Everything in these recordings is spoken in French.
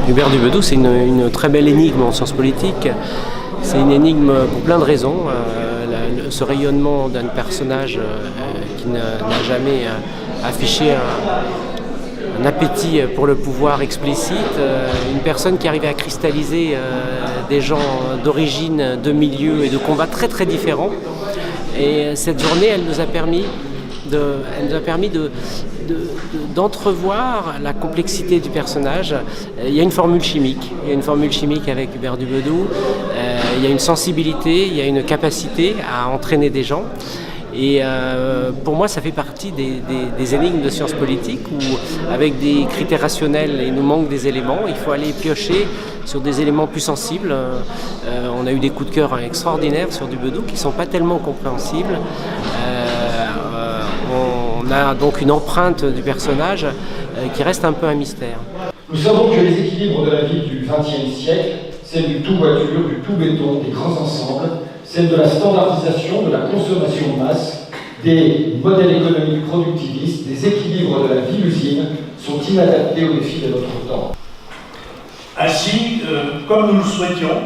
Hubert du Bedou, c'est une très belle énigme en sciences politiques. C'est une énigme pour plein de raisons. Ce rayonnement d'un personnage qui n'a jamais affiché un appétit pour le pouvoir explicite, une personne qui arrivait à cristalliser des gens d'origine, de milieux et de combats très très différents. Et cette journée, elle nous a permis d'entrevoir la complexité du personnage. Il y a une formule chimique, avec Hubert du Bedou. Il y a une sensibilité, il y a une capacité à entraîner des gens. Et pour moi, ça fait partie des énigmes de sciences politiques où, avec des critères rationnels, il nous manque des éléments. Il faut aller piocher sur des éléments plus sensibles. On a eu des coups de cœur extraordinaires sur du Bedou qui ne sont pas tellement compréhensibles. On a donc une empreinte du personnage qui reste un peu un mystère. Nous savons que les équilibres de la vie du XXe siècle, celle du tout voiture, du tout béton, des grands ensembles, celle de la standardisation, de la consommation de masse, des modèles économiques productivistes, des équilibres de la vie usine, sont inadaptés aux défis de notre temps. Ainsi, comme nous le souhaitions,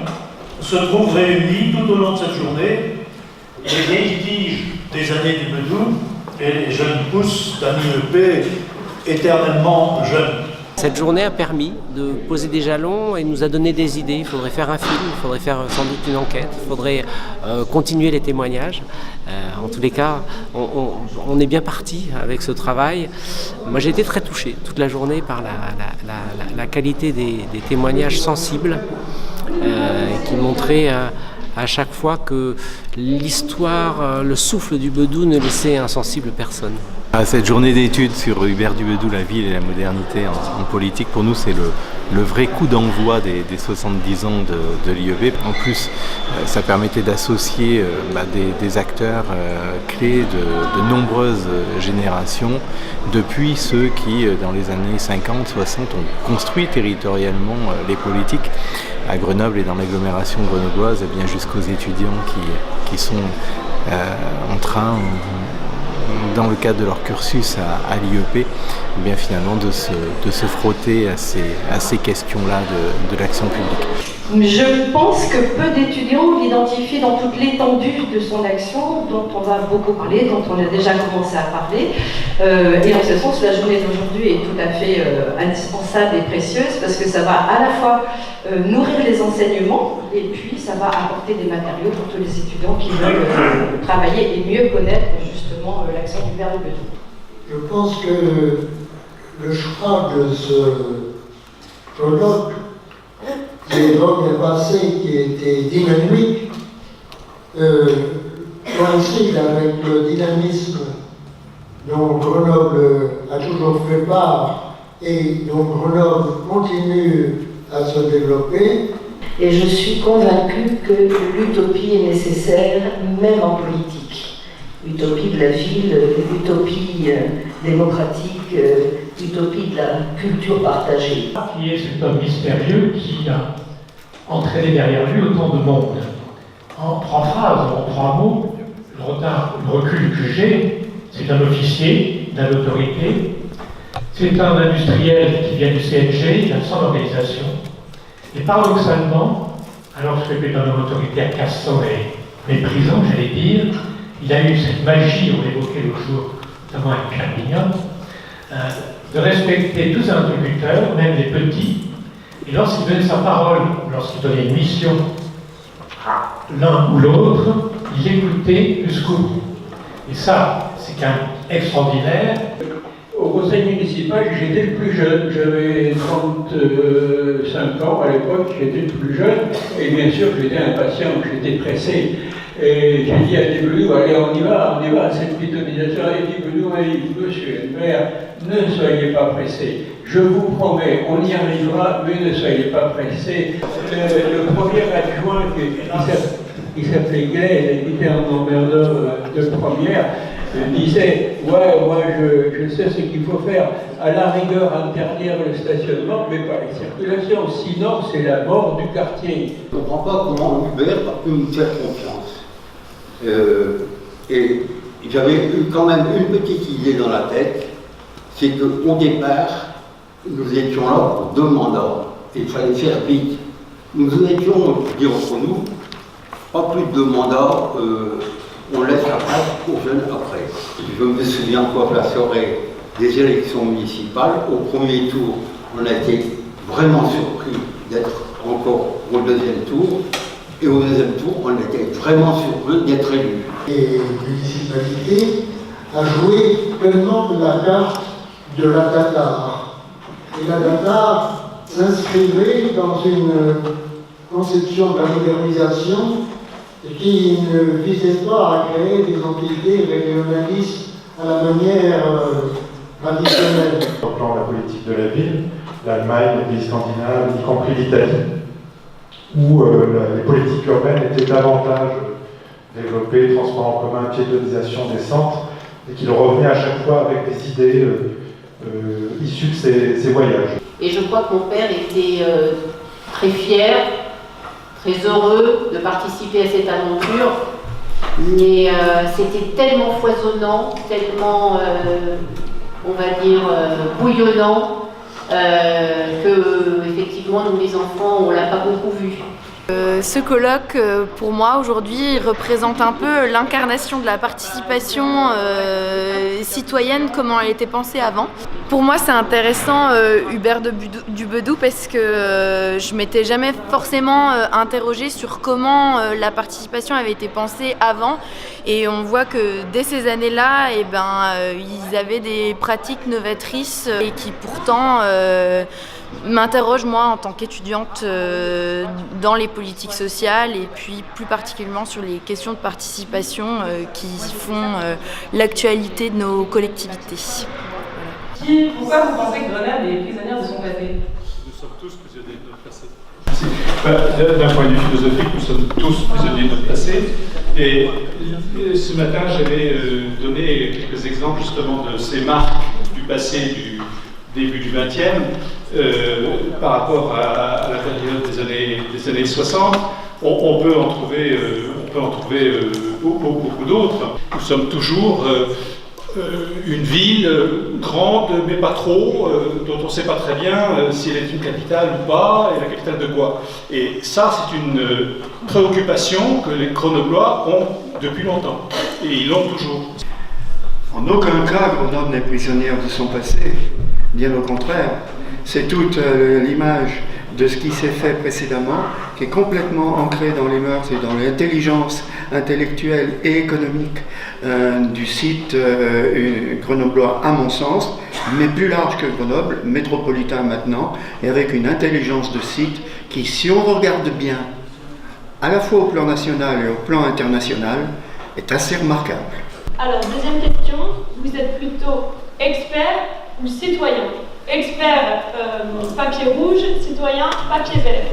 se trouvent réunis tout au long de cette journée les vieilles tiges des années du Bedou et les jeunes pousses d'un IEP éternellement jeunes. Cette journée a permis de poser des jalons et nous a donné des idées. Il faudrait faire un film, il faudrait faire sans doute une enquête, il faudrait continuer les témoignages. En tous les cas, on est bien parti avec ce travail. Moi, j'ai été très touché toute la journée par la qualité des témoignages sensibles qui montraient à chaque fois que l'histoire, le souffle du Bedou ne laissait insensible personne. Cette journée d'études sur Hubert du Bedou, la ville et la modernité en politique, pour nous c'est le vrai coup d'envoi des 70 ans de l'IEP. En plus, ça permettait d'associer des acteurs clés de nombreuses générations, depuis ceux qui, dans les années 50, 60, ont construit territorialement les politiques à Grenoble et dans l'agglomération grenobloise, et bien jusqu'aux étudiants qui sont en train, dans le cadre de leur cursus à l'IEP, bien finalement de se frotter à ces questions-là de l'action publique. Je pense que peu d'étudiants l'identifient dans toute l'étendue de son action, dont on va beaucoup parler, dont on a déjà commencé à parler. Et en ce sens, la journée d'aujourd'hui est tout à fait indispensable et précieuse, parce que ça va à la fois nourrir les enseignements, et puis ça va apporter des matériaux pour tous les étudiants qui veulent travailler et mieux connaître justement l'action d'Hubert du Bedou. Je pense que le choix de ce colloque qui évoque le passé qui était dynamique coïncide avec le dynamisme dont Grenoble a toujours fait part et dont Grenoble continue à se développer. Et je suis convaincue que l'utopie est nécessaire, même en politique. Utopie de la ville, utopie démocratique, utopie de la culture partagée. Qui est cet homme mystérieux qui a entraîné derrière lui autant de monde? En 3 phrases, en 3 mots, le recul que j'ai, c'est un officier d'une autorité, c'est un industriel qui vient du CNG, il a son organisation, et paradoxalement, alors que c'était un homme d'autorité agaçant et méprisant, j'allais dire, il a eu cette magie, on l'évoquait l'autre jour, notamment avec Pierre Mignon, de respecter tous ses interlocuteurs, même les petits, et lorsqu'il donnait sa parole, lorsqu'il donnait une mission à l'un ou l'autre, il écoutait jusqu'au bout. Et ça, c'est quand même extraordinaire. Au conseil municipal, j'étais le plus jeune. J'avais 35 ans à l'époque, j'étais le plus jeune. Et bien sûr, j'étais impatient, j'étais pressé. Et j'ai dit à des Bedou, allez, on y va à cette pitonisation. Et dit Bedou, monsieur le maire, ne soyez pas pressé. Je vous promets, on y arrivera, mais ne soyez pas pressé. Le premier adjoint, il s'appelait Gay, il était un emmerdeur de première. Je disais, ouais, moi je sais ce qu'il faut faire, à la rigueur interdire le stationnement, mais pas les circulations, sinon c'est la mort du quartier. Je ne comprends pas comment Hubert a pu nous faire confiance. Et j'avais eu quand même une petite idée dans la tête, c'est qu'au départ, nous étions là pour 2 mandats, et il fallait faire vite. Nous étions, je dis entre nous, pas plus de 2 mandats, on laisse la place aux jeunes après. Je me souviens encore de la soirée des élections municipales. Au premier tour, on a été vraiment surpris d'être encore au 2e tour. Et au 2e tour, on était vraiment surpris d'être élus. Les municipalités a joué pleinement de la carte de la Datar. Et la Datar s'inscrivait dans une conception de la modernisation qui ne visait pas à créer des entités régionalistes à la manière traditionnelle. Au plan de la politique de la ville, l'Allemagne, les pays scandinaves, y compris l'Italie, où les politiques urbaines étaient davantage développées, transport en commun, piétonisation des centres, et qu'il revenait à chaque fois avec des idées issues de ces voyages. Et je crois que mon père était très fier, très heureux de participer à cette aventure, mais c'était tellement foisonnant, tellement, on va dire, bouillonnant, que effectivement nous les enfants on l'a pas beaucoup vu. Ce colloque, pour moi, aujourd'hui, représente un peu l'incarnation de la participation citoyenne, comment elle était pensée avant. Pour moi, c'est intéressant, Hubert du Bedou, parce que je m'étais jamais forcément interrogée sur comment la participation avait été pensée avant. Et on voit que dès ces années-là, ils avaient des pratiques novatrices et qui pourtant m'interroge moi en tant qu'étudiante dans les politiques sociales et puis plus particulièrement sur les questions de participation qui font l'actualité de nos collectivités. Voilà. Pourquoi vous pensez que Grenoble est prisonnière de son passé? Nous sommes tous prisonniers de notre passé. D'un point de vue philosophique, nous sommes tous prisonniers de notre passé. Et ce matin, j'avais donné quelques exemples justement de ces marques du passé du début du XXe par rapport à la période des années 60. On peut en trouver, beaucoup d'autres. Nous sommes toujours une ville grande, mais pas trop, dont on ne sait pas très bien si elle est une capitale ou pas, et la capitale de quoi. Et ça, c'est une préoccupation que les Grenoblois ont depuis longtemps, et ils l'ont toujours. En aucun cas, Grenoble n'est prisonnière de son passé, bien au contraire. C'est toute l'image de ce qui s'est fait précédemment, qui est complètement ancré dans les mœurs et dans l'intelligence intellectuelle et économique du site grenoblois, à mon sens, mais plus large que Grenoble, métropolitain maintenant, et avec une intelligence de site qui, si on regarde bien, à la fois au plan national et au plan international, est assez remarquable. Alors, deuxième question, vous êtes plutôt expert ou citoyen? Expert, papier rouge, citoyen, papier vert.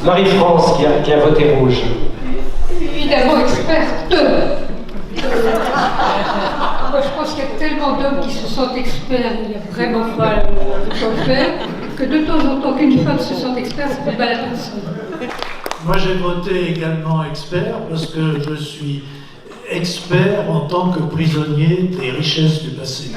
Marie-France qui a voté rouge. Évidemment experte. Moi je pense qu'il y a tellement d'hommes qui se sentent experts, il n'y a vraiment pas de quoi faire, que de temps en temps qu'une femme se sente expert, ça fait mal à personne. Moi j'ai voté également expert parce que je suis expert en tant que prisonnier des richesses du passé.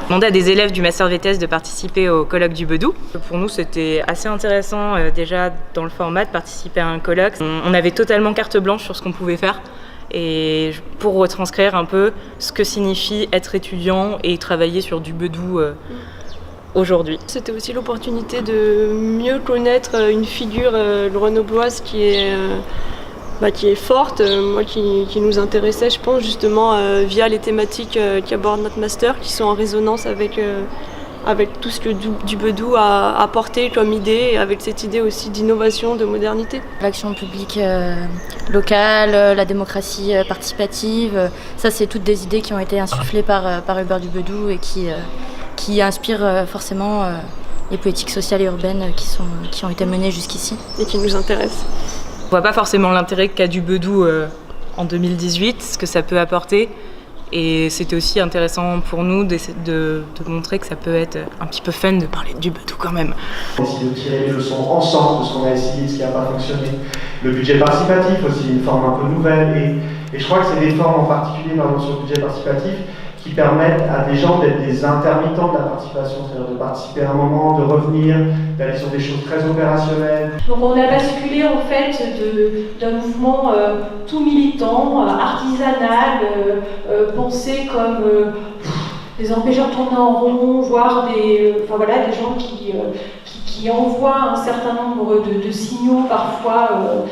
On demandait à des élèves du Master VTS de participer au colloque du Bedou. Pour nous, c'était assez intéressant déjà dans le format de participer à un colloque. On avait totalement carte blanche sur ce qu'on pouvait faire et pour retranscrire un peu ce que signifie être étudiant et travailler sur du Bedou aujourd'hui. C'était aussi l'opportunité de mieux connaître une figure grenobloise qui est forte, qui nous intéressait, je pense, justement via les thématiques qui abordent notre master, qui sont en résonance avec tout ce que du Bedou a apporté comme idée, et avec cette idée aussi d'innovation, de modernité. L'action publique locale, la démocratie participative, ça c'est toutes des idées qui ont été insufflées par Hubert du Bedou et qui inspirent forcément politiques sociales et urbaines qui ont été menées jusqu'ici. Et qui nous intéressent. On voit pas forcément l'intérêt qu'a du Bedou en 2018, ce que ça peut apporter. Et c'était aussi intéressant pour nous de montrer que ça peut être un petit peu fun de parler du Bedou quand même. On essaie de tirer les leçons ensemble de ce qu'on a essayé, de ce qui n'a pas fonctionné. Le budget participatif aussi, une forme un peu nouvelle. Et je crois que c'est des formes en particulier sur le budget participatif qui permettent à des gens d'être des intermittents de la participation, c'est-à-dire de participer à un moment, de revenir, d'aller sur des choses très opérationnelles. Donc on a basculé en fait d'un mouvement tout militant, artisanal, pensé comme des empêcheurs de tourner en rond, voire des gens qui envoient un certain nombre de signaux parfois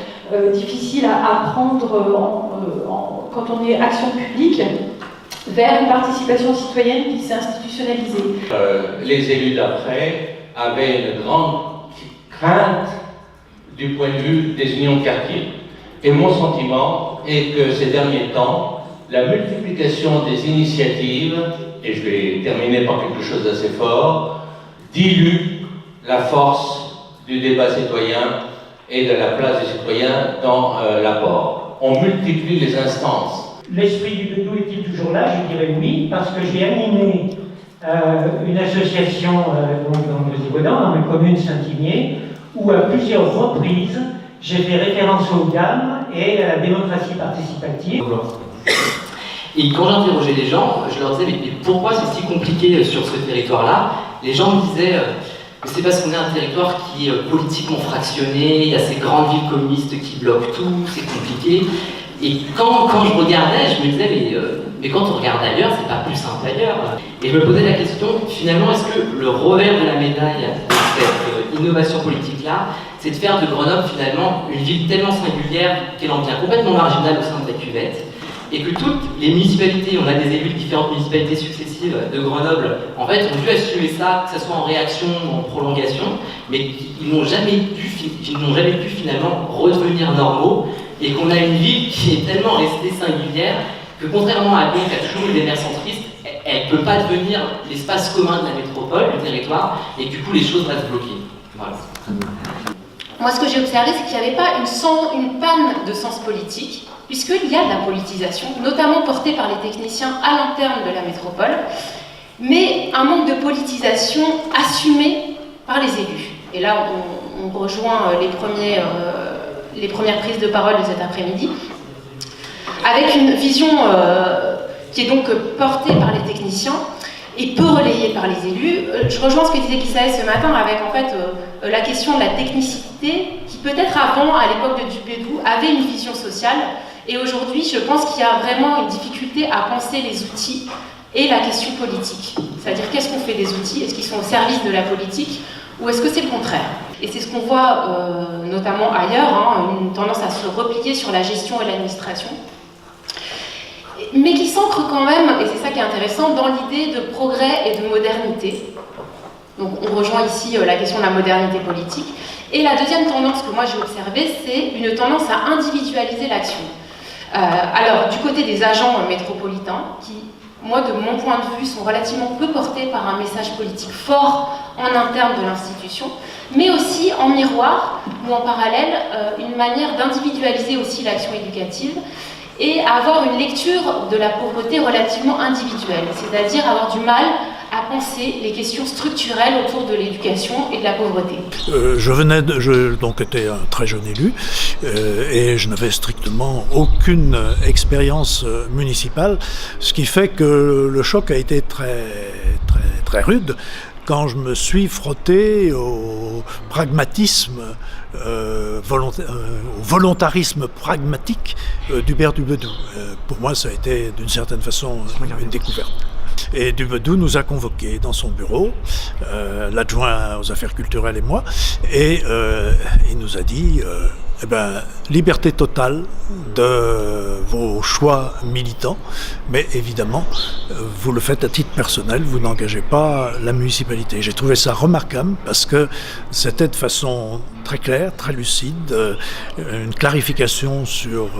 difficiles à prendre quand on est action publique, vers une participation citoyenne qui s'est institutionnalisée. Les élus d'après avaient une grande crainte du point de vue des unions de quartier. Et mon sentiment est que ces derniers temps, la multiplication des initiatives, et je vais terminer par quelque chose d'assez fort, dilue la force du débat citoyen et de la place des citoyens dans l'apport. On multiplie les instances. L'esprit du Bedou est-il toujours là? Je dirais oui, parce que j'ai animé une association dans le Zivaudan, dans la commune Saint-Igné, où à plusieurs reprises, j'ai fait référence aux dames et à la démocratie participative. Et quand j'interrogeais les gens, je leur disais mais pourquoi c'est si compliqué sur ce territoire-là? Les gens me disaient que c'est parce qu'on est un territoire qui est politiquement fractionné, il y a ces grandes villes communistes qui bloquent tout, c'est compliqué. Et quand je regardais, je me disais, mais quand on regarde ailleurs, c'est pas plus simple ailleurs. Et je me posais la question, finalement, est-ce que le revers de la médaille de cette innovation politique-là, c'est de faire de Grenoble, finalement, une ville tellement singulière qu'elle en devient complètement marginale au sein de la cuvette, et que toutes les municipalités, on a des élus de différentes municipalités successives de Grenoble, en fait, ont dû assumer ça, que ce soit en réaction ou en prolongation, mais ils n'ont jamais pu finalement redevenir normaux, et qu'on a une ville qui est tellement restée singulière que contrairement à Lyon qui a toujours eu des maires centristes, elle ne peut pas devenir l'espace commun de la métropole, du territoire, et du coup les choses restent bloquées. Voilà. Moi ce que j'ai observé, c'est qu'il n'y avait pas une panne de sens politique, puisqu'il y a de la politisation, notamment portée par les techniciens à l'interne de la métropole, mais un manque de politisation assumé par les élus. Et là on rejoint les premières prises de parole de cet après-midi, avec une vision qui est donc portée par les techniciens et peu relayée par les élus. Je rejoins ce que disait Kissae ce matin avec en fait la question de la technicité qui peut-être avant, à l'époque de Dubédou, avait une vision sociale, et aujourd'hui je pense qu'il y a vraiment une difficulté à penser les outils et la question politique. C'est-à-dire qu'est-ce qu'on fait des outils? Est-ce qu'ils sont au service de la politique ou est-ce que c'est le contraire? Et c'est ce qu'on voit notamment ailleurs, une tendance à se replier sur la gestion et l'administration, mais qui s'ancre quand même, et c'est ça qui est intéressant, dans l'idée de progrès et de modernité. Donc on rejoint ici la question de la modernité politique. Et la deuxième tendance que moi j'ai observée, c'est une tendance à individualiser l'action. Alors du côté des agents métropolitains, qui, moi de mon point de vue, sont relativement peu portés par un message politique fort en interne de l'institution, mais aussi en miroir ou en parallèle une manière d'individualiser aussi l'action éducative et avoir une lecture de la pauvreté relativement individuelle, c'est-à-dire avoir du mal à penser les questions structurelles autour de l'éducation et de la pauvreté. Je donc étais un très jeune élu et je n'avais strictement aucune expérience municipale, ce qui fait que le choc a été très rude quand je me suis frotté au pragmatisme, au volontarisme pragmatique d'Hubert Dubedou. Pour moi, ça a été d'une certaine façon une découverte. Et Dubedou nous a convoqués dans son bureau, l'adjoint aux affaires culturelles et moi, et il nous a dit liberté totale de vos choix militants, mais évidemment, vous le faites à titre personnel, vous n'engagez pas la municipalité. J'ai trouvé ça remarquable parce que c'était de façon très claire, très lucide, une clarification sur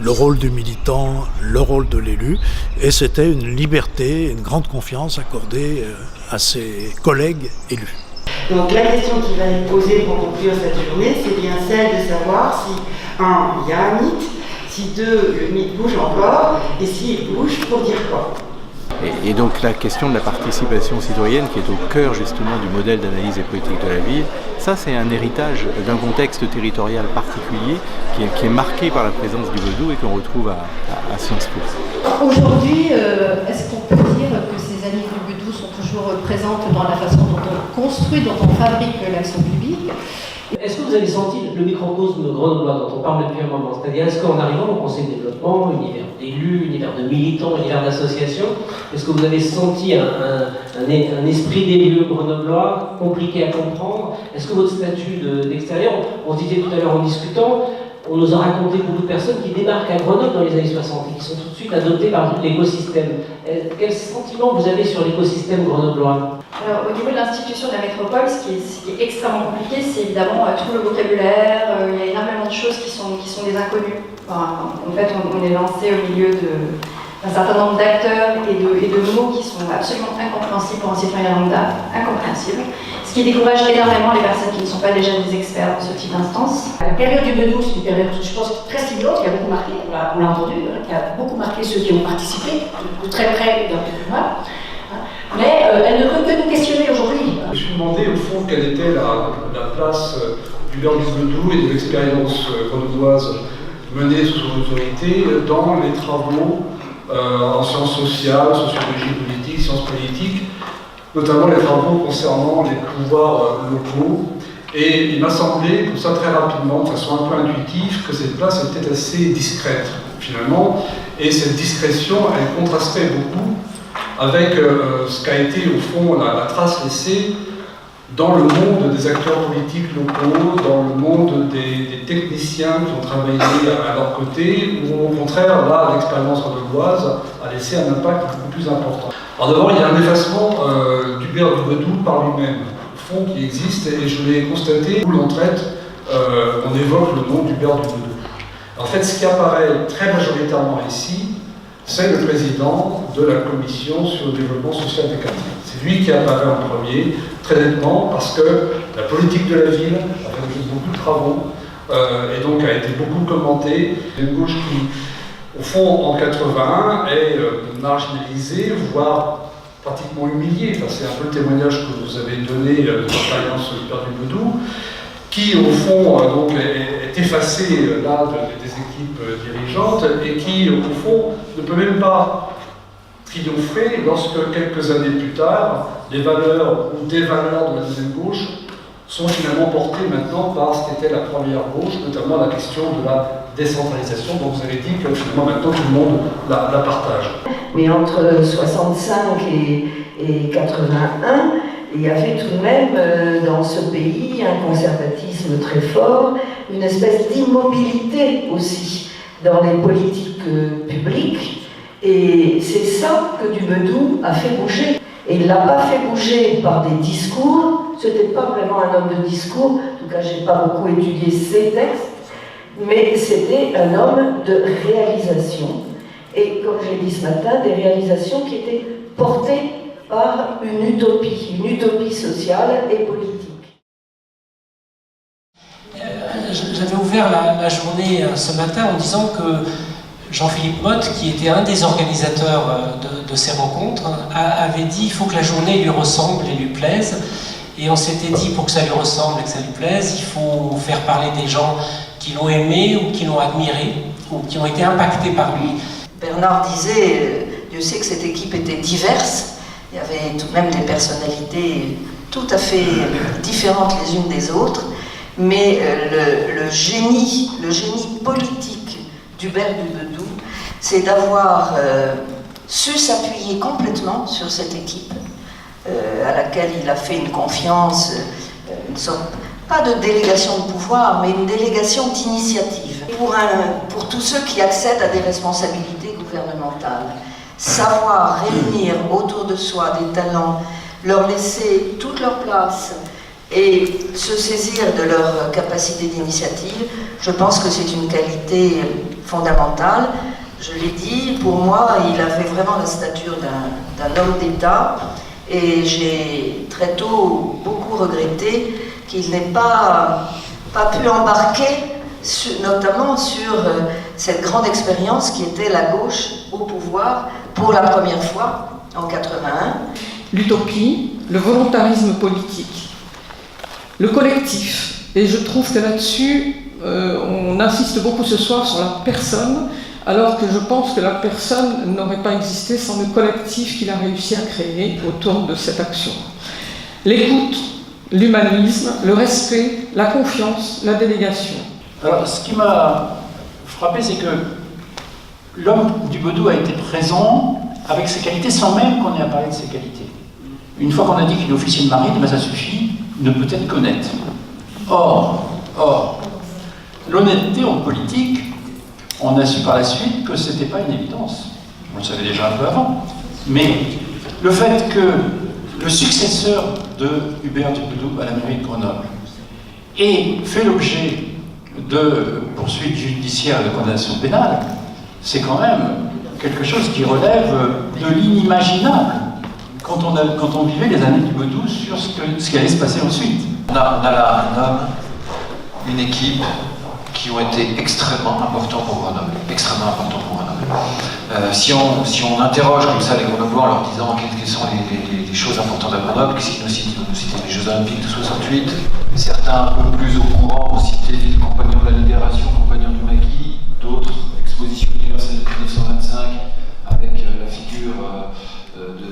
le rôle du militant, le rôle de l'élu, et c'était une liberté, une grande confiance accordée à ses collègues élus. Donc la question qui va être posée pour conclure cette journée, c'est bien celle de savoir si, un, il y a un mythe, si deux, le mythe bouge encore, et s'il bouge, pour dire quoi. Et donc la question de la participation citoyenne qui est au cœur justement du modèle d'analyse des politiques de la ville, ça c'est un héritage d'un contexte territorial particulier qui est marqué par la présence du Vaudou et qu'on retrouve à Sciences Po. Aujourd'hui, est-ce qu'on peut dire que ces analyses du Vaudou sont toujours présentes dans la façon dont on construit, dont on fabrique l'action publique? Est-ce que vous avez senti le microcosme grenoblois dont on parle depuis un moment? C'est-à-dire, est-ce qu'en arrivant au conseil de développement, univers d'élus, univers de militants, univers d'associations, est-ce que vous avez senti un esprit d'élu grenoblois compliqué à comprendre? Est-ce que votre statut d'extérieur, on disait tout à l'heure en discutant, on nous a raconté beaucoup de personnes qui débarquent à Grenoble dans les années 60 et qui sont tout de suite adoptées par l'écosystème. Quel sentiment vous avez sur l'écosystème grenoblois? Alors, au niveau de l'institution de la métropole, ce qui est extrêmement compliqué, c'est évidemment tout le vocabulaire. Il y a énormément de choses qui sont des inconnues. Enfin, en fait, on est lancé au milieu d'un certain nombre d'acteurs et de mots qui sont absolument incompréhensibles pour un citoyen lambda, incompréhensibles. Ce qui décourage énormément les personnes qui ne sont pas déjà des experts dans ce type d'instance. La période du Vaudou, c'est une période, je pense, très stimulante, qui a beaucoup marqué, on l'a entendu, qui a beaucoup marqué ceux qui ont participé, de très près et d'un peu plus loin. Mais elle ne peut que nous questionner aujourd'hui. Je me suis demandé au fond quelle était la place du beurre du Vaudou et de l'expérience grenobloise menée sous son autorité dans les travaux en sciences sociales, sociologie politique, sciences politiques, notamment les travaux concernant les pouvoirs locaux. Et il m'a semblé, comme ça très rapidement, de façon un peu intuitive, que cette place était assez discrète, finalement. Et cette discrétion, elle contrastait beaucoup avec ce qu'a été, au fond, la trace laissée dans le monde des acteurs politiques locaux, dans le monde des techniciens qui ont travaillé à leur côté, où au contraire, là, l'expérience grenobloise a laissé un impact beaucoup plus important. Alors d'abord, il y a un effacement d'Hubert du Vaudou par lui-même, au fond, qui existe, et je l'ai constaté où l'on traite, on évoque le nom d'Hubert du Vaudou. En fait, ce qui apparaît très majoritairement ici, c'est le président de la commission sur le développement social des quartiers. C'est lui qui apparaît en premier, très nettement, parce que la politique de la ville a fait beaucoup de travaux, et donc a été beaucoup commentée. Une gauche qui, au fond, en 81, est marginalisée, voire pratiquement humiliée. Enfin, c'est un peu le témoignage que vous avez donné de l'expérience du Père du Vaudou, qui, au fond, donc, est effacée là des équipes dirigeantes et qui, au fond, ne peut même pas triompher lorsque, quelques années plus tard, les valeurs ou des valeurs de la deuxième gauche sont finalement portées maintenant par ce qu'était la première gauche, notamment la question de la décentralisation, dont vous avez dit que finalement maintenant tout le monde la partage. Mais entre 65 et 81, il y avait tout de même dans ce pays un conservatisme très fort, une espèce d'immobilité aussi dans les politiques publiques. Et c'est ça que du Vaudou a fait bouger. Et il ne l'a pas fait bouger par des discours, ce n'était pas vraiment un homme de discours, en tout cas je n'ai pas beaucoup étudié ses textes, mais c'était un homme de réalisation. Et comme j'ai dit ce matin, des réalisations qui étaient portées par une utopie sociale et politique. J'avais ouvert la journée ce matin en disant que Jean-Philippe Motte, qui était un des organisateurs de ces rencontres, avait dit qu'il faut que la journée lui ressemble et lui plaise. Et on s'était dit, pour que ça lui ressemble et que ça lui plaise, il faut faire parler des gens qui l'ont aimé ou qui l'ont admiré ou qui ont été impactés par lui. Bernard disait, Dieu sait que cette équipe était diverse, il y avait tout de même des personnalités tout à fait différentes les unes des autres, mais le génie politique d'Hubert du Vaudou, c'est d'avoir su s'appuyer complètement sur cette équipe à laquelle il a fait une confiance, une sorte, pas de délégation de pouvoir, mais une délégation d'initiative. Pour tous ceux qui accèdent à des responsabilités gouvernementales, savoir réunir autour de soi des talents, leur laisser toute leur place et se saisir de leur capacité d'initiative, je pense que c'est une qualité fondamentale. Je l'ai dit, pour moi, il avait vraiment la stature d'un homme d'État Et j'ai très tôt beaucoup regretté qu'il n'ait pas pu embarquer notamment sur cette grande expérience qui était la gauche au pouvoir pour la première fois en 81. L'utopie, le volontarisme politique, le collectif. Et je trouve que là-dessus, on insiste beaucoup ce soir sur la personne, alors que je pense que la personne n'aurait pas existé sans le collectif qu'il a réussi à créer autour de cette action. L'écoute, l'humanisme, le respect, la confiance, la délégation. Alors, ce qui m'a frappé, c'est que l'homme du Bedou a été présent avec ses qualités sans même qu'on ait à parler de ses qualités. Une fois qu'on a dit qu'il est officier de marine, ben ça suffit de peut-être connaître. Or, l'honnêteté en politique, on a su par la suite que ce n'était pas une évidence. On le savait déjà un peu avant. Mais le fait que le successeur de Hubert du Bedou à la mairie de Grenoble ait fait l'objet de poursuites judiciaires et de condamnation pénale, c'est quand même quelque chose qui relève de l'inimaginable quand on vivait les années du Bedou sur ce qui allait se passer ensuite. On a là un homme, une équipe qui ont été extrêmement importants pour Grenoble. Extrêmement importants pour Grenoble. Si on interroge comme ça les Grenoblois en leur disant quelles sont les choses importantes à Grenoble, qu'est-ce qu'ils nous citent? Ils vont nous citer les Jeux Olympiques de 68. Certains un peu plus au courant vont citer les Compagnons de la Libération, Compagnons du Maquis, d'autres Exposition universelle de 1925 avec la figure de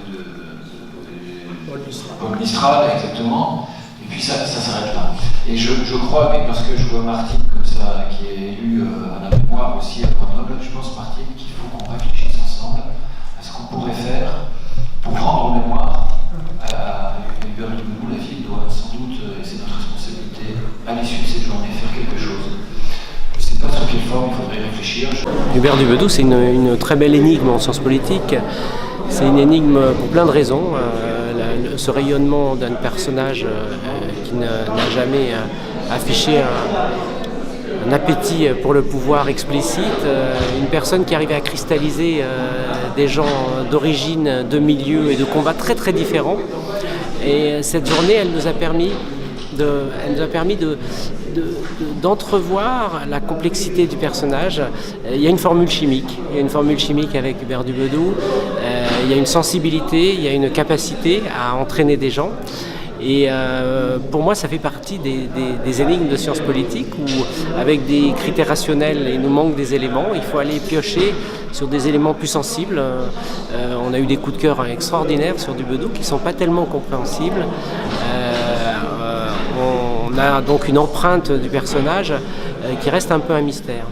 Paul Mistral, exactement. Et puis ça s'arrête là. Et je crois, mais parce que je vois Martine comme ça, qui est élue à la mémoire aussi à Grenoble, je pense, Martine, qu'il faut qu'on réfléchisse ensemble à ce qu'on pourrait faire pour rendre mémoire à Hubert du Bedou. La ville doit sans doute, et c'est notre responsabilité, à l'issue de cette journée, faire quelque chose. Je ne sais pas sur quelle forme il faudrait réfléchir. Hubert du Bedou, c'est une très belle énigme en sciences politiques. C'est une énigme pour plein de raisons. Ce rayonnement d'un personnage qui n'a jamais affiché un appétit pour le pouvoir explicite, une personne qui arrivait à cristalliser des gens d'origine, de milieux et de combats très très différents. Et cette journée, elle nous a permis d'entrevoir la complexité du personnage. Il y a une formule chimique. Avec Hubert du Bedou. Il y a une sensibilité, il y a une capacité à entraîner des gens. Et pour moi, ça fait partie des énigmes de sciences politiques où, avec des critères rationnels, il nous manque des éléments. Il faut aller piocher sur des éléments plus sensibles. On a eu des coups de cœur extraordinaires sur du Bedou qui ne sont pas tellement compréhensibles. On a donc une empreinte du personnage qui reste un peu un mystère.